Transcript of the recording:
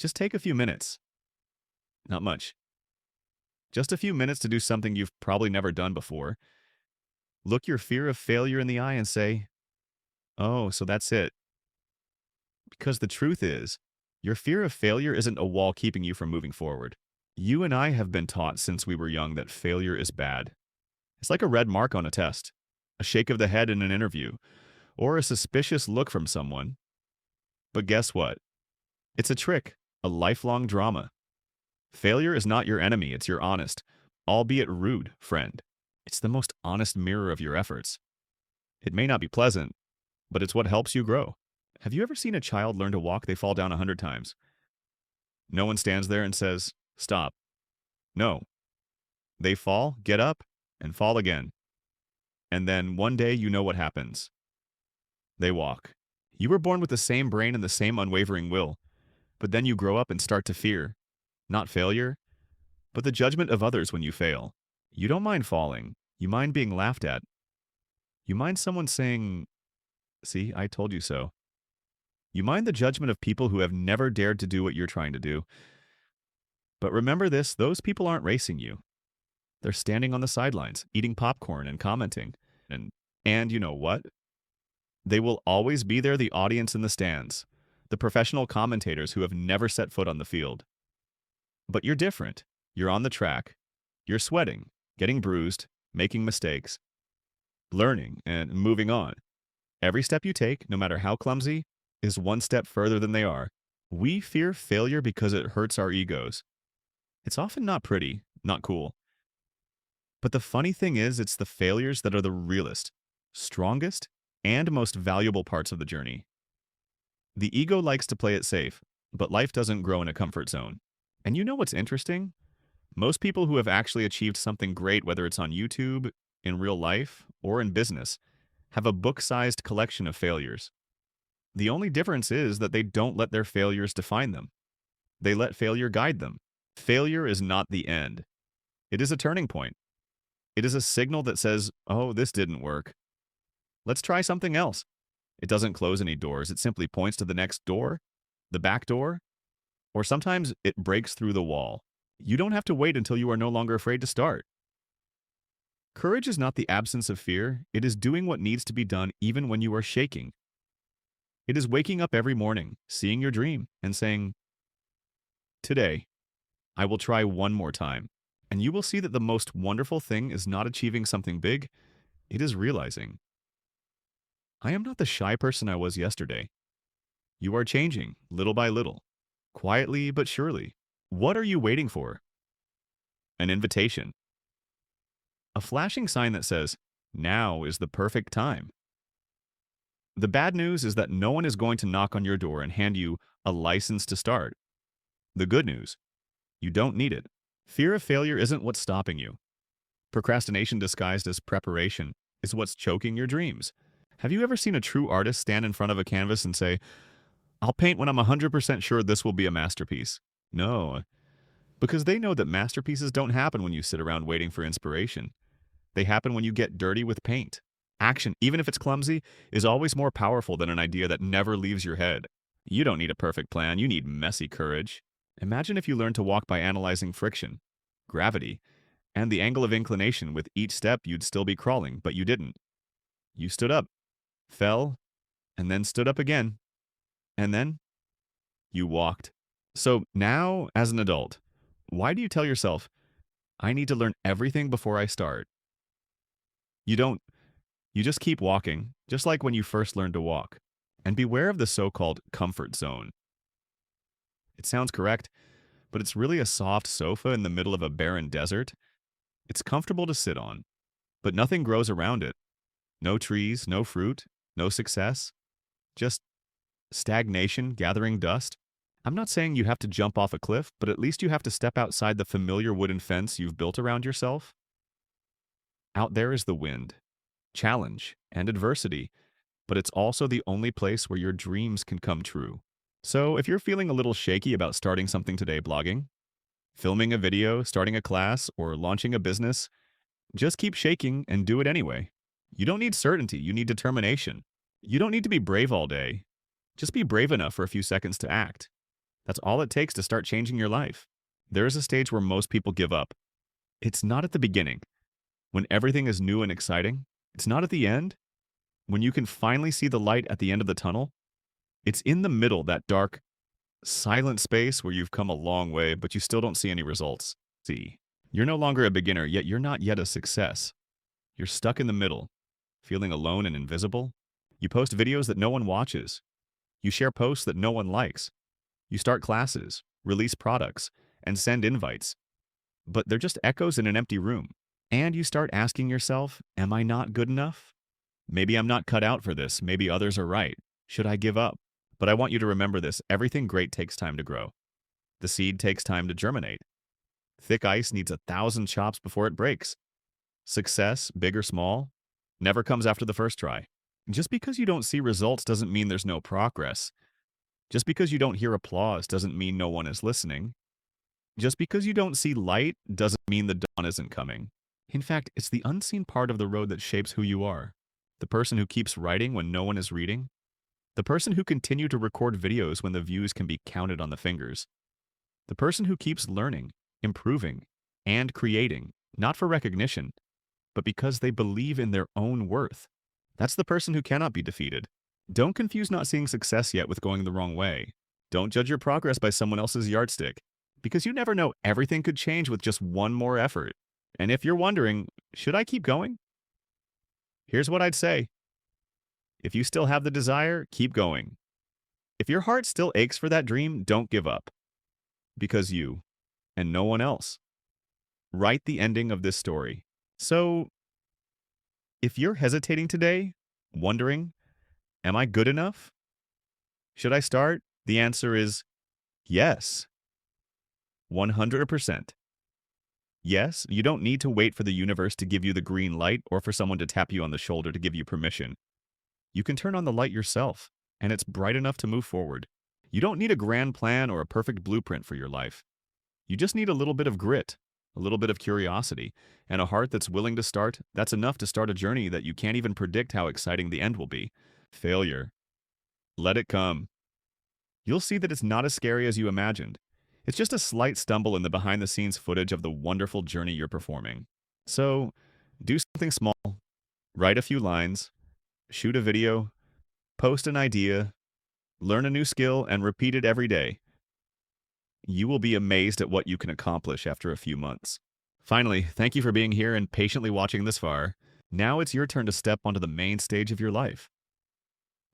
Just take a few minutes. Not much. Just a few minutes to do something you've probably never done before. Look your fear of failure in the eye and say, oh, so that's it. Because the truth is, your fear of failure isn't a wall keeping you from moving forward. You and I have been taught since we were young that failure is bad. It's like a red mark on a test, a shake of the head in an interview, or a suspicious look from someone. But guess what? It's a trick, a lifelong drama. Failure is not your enemy, it's your honest, albeit rude, friend. It's the most honest mirror of your efforts. It may not be pleasant, but it's what helps you grow. Have you ever seen a child learn to walk they fall down 100 times? No one stands there and says, stop. No. They fall, get up, and fall again. And then one day you know what happens. They walk. You were born with the same brain and the same unwavering will, but then you grow up and start to fear, not failure, but the judgment of others when you fail. You don't mind falling. You mind being laughed at. You mind someone saying, see, I told you so. You mind the judgment of people who have never dared to do what you're trying to do. But remember this, those people aren't racing you. They're standing on the sidelines, eating popcorn and commenting. And you know what? They will always be there, the audience in the stands, the professional commentators who have never set foot on the field. But you're different. You're on the track. You're sweating, getting bruised, making mistakes, learning, and moving on. Every step you take, no matter how clumsy, is one step further than they are. We fear failure because it hurts our egos. It's often not pretty, not cool. But the funny thing is, it's the failures that are the realest, strongest, and most valuable parts of the journey. The ego likes to play it safe, but life doesn't grow in a comfort zone. And you know what's interesting? Most people who have actually achieved something great, whether it's on YouTube, in real life, or in business, have a book-sized collection of failures. The only difference is that they don't let their failures define them. They let failure guide them. Failure is not the end. It is a turning point. It is a signal that says, oh, this didn't work. Let's try something else. It doesn't close any doors. It simply points to the next door, the back door, or sometimes it breaks through the wall. You don't have to wait until you are no longer afraid to start. Courage is not the absence of fear. It is doing what needs to be done even when you are shaking. It is waking up every morning, seeing your dream, and saying, today, I will try one more time. And you will see that the most wonderful thing is not achieving something big. It is realizing, I am not the shy person I was yesterday. You are changing, little by little, quietly but surely. What are you waiting for? An invitation. A flashing sign that says, now is the perfect time. The bad news is that no one is going to knock on your door and hand you a license to start. The good news, you don't need it. Fear of failure isn't what's stopping you. Procrastination disguised as preparation is what's choking your dreams. Have you ever seen a true artist stand in front of a canvas and say, I'll paint when I'm 100% sure this will be a masterpiece? No, because they know that masterpieces don't happen when you sit around waiting for inspiration. They happen when you get dirty with paint. Action, even if it's clumsy, is always more powerful than an idea that never leaves your head. You don't need a perfect plan, you need messy courage. Imagine if you learned to walk by analyzing friction, gravity, and the angle of inclination. With each step, you'd still be crawling, but you didn't. You stood up, fell, and then stood up again. And then you walked. So now, as an adult, why do you tell yourself, I need to learn everything before I start? You don't. You just keep walking, just like when you first learned to walk. And beware of the so-called comfort zone. It sounds correct, but it's really a soft sofa in the middle of a barren desert. It's comfortable to sit on, but nothing grows around it. No trees, no fruit, no success. Just stagnation gathering dust. I'm not saying you have to jump off a cliff, but at least you have to step outside the familiar wooden fence you've built around yourself. Out there is the wind, challenge, and adversity, but it's also the only place where your dreams can come true. So if you're feeling a little shaky about starting something today, blogging, filming a video, starting a class, or launching a business, just keep shaking and do it anyway. You don't need certainty, you need determination. You don't need to be brave all day. Just be brave enough for a few seconds to act. That's all it takes to start changing your life. There is a stage where most people give up. It's not at the beginning, when everything is new and exciting. It's not at the end, when you can finally see the light at the end of the tunnel. It's in the middle, that dark, silent space where you've come a long way, but you still don't see any results. See, you're no longer a beginner, yet you're not yet a success. You're stuck in the middle, feeling alone and invisible. You post videos that no one watches. You share posts that no one likes. You start classes, release products, and send invites. But they're just echoes in an empty room. And you start asking yourself, am I not good enough? Maybe I'm not cut out for this. Maybe others are right. Should I give up? But I want you to remember this. Everything great takes time to grow. The seed takes time to germinate. Thick ice needs 1,000 chops before it breaks. Success, big or small, never comes after the first try. Just because you don't see results doesn't mean there's no progress. Just because you don't hear applause doesn't mean no one is listening. Just because you don't see light doesn't mean the dawn isn't coming. In fact, it's the unseen part of the road that shapes who you are. The person who keeps writing when no one is reading. The person who continues to record videos when the views can be counted on the fingers. The person who keeps learning, improving, and creating, not for recognition, but because they believe in their own worth. That's the person who cannot be defeated. Don't confuse not seeing success yet with going the wrong way. Don't judge your progress by someone else's yardstick, because you never know, everything could change with just one more effort. And if you're wondering, should I keep going? Here's what I'd say. If you still have the desire, keep going. If your heart still aches for that dream, don't give up. Because you, and no one else, write the ending of this story. So, if you're hesitating today, wondering, am I good enough? Should I start? The answer is yes. 100%. Yes, you don't need to wait for the universe to give you the green light or for someone to tap you on the shoulder to give you permission. You can turn on the light yourself, and it's bright enough to move forward. You don't need a grand plan or a perfect blueprint for your life. You just need a little bit of grit, a little bit of curiosity, and a heart that's willing to start. That's enough to start a journey that you can't even predict how exciting the end will be. Failure. Let it come. You'll see that it's not as scary as you imagined. It's just a slight stumble in the behind-the-scenes footage of the wonderful journey you're performing. So, do something small, write a few lines, shoot a video, post an idea, learn a new skill, and repeat it every day. You will be amazed at what you can accomplish after a few months. Finally, thank you for being here and patiently watching this far. Now it's your turn to step onto the main stage of your life.